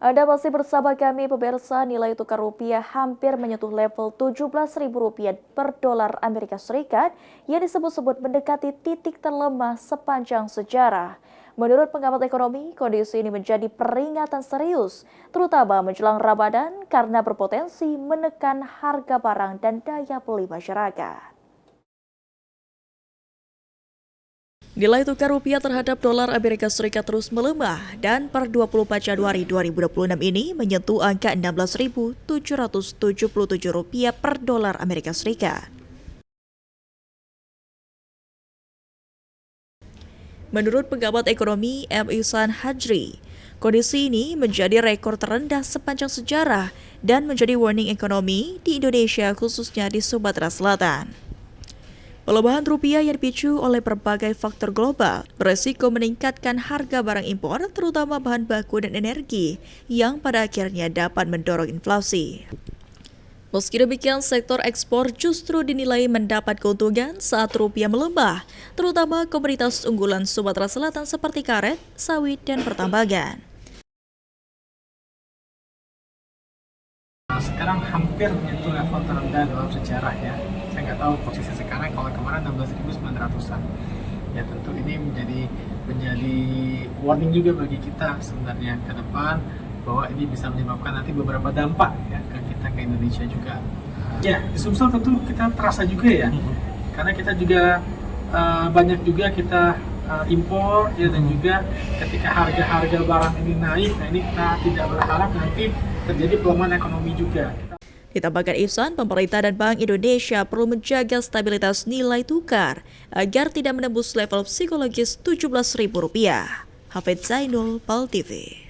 Anda masih bersama kami pemirsa, nilai tukar rupiah hampir menyentuh level Rp17.000 per dolar Amerika Serikat yang disebut-sebut mendekati titik terlemah sepanjang sejarah. Menurut pengamat ekonomi, kondisi ini menjadi peringatan serius, terutama menjelang Ramadan karena berpotensi menekan harga barang dan daya beli masyarakat. Nilai tukar rupiah terhadap dolar Amerika Serikat terus melemah dan per 24 Januari 2026 ini menyentuh angka Rp16.777 per dolar Amerika Serikat. Menurut pengamat ekonomi M. Ihsan Hajri, kondisi ini menjadi rekor terendah sepanjang sejarah dan menjadi warning ekonomi di Indonesia khususnya di Sumatera Selatan. Pelemahan rupiah yang dipicu oleh berbagai faktor global beresiko meningkatkan harga barang impor, terutama bahan baku dan energi, yang pada akhirnya dapat mendorong inflasi. Meski demikian, sektor ekspor justru dinilai mendapat keuntungan saat rupiah melemah, terutama komoditas unggulan Sumatera Selatan seperti karet, sawit, dan pertambangan. Sekarang hampir menyentuh level terendah dalam sejarah ya. Saya nggak tahu posisi sekarang, kalau kemarin 16.900-an. Ya tentu ini menjadi warning juga bagi kita sebenarnya ke depan, bahwa ini bisa menyebabkan nanti beberapa dampak ya ke kita, ke Indonesia juga. Ya di Sumsel tentu kita terasa juga ya, karena kita juga banyak juga kita impor ya, dan juga ketika harga-harga barang ini naik, nah ini kita tidak berharap nanti terjadi pelemahan ekonomi juga. Ditambahkan Ihsan, pemerintah dan Bank Indonesia perlu menjaga stabilitas nilai tukar agar tidak menembus level psikologis Rp17.000. Hafid Zainul, PAL TV.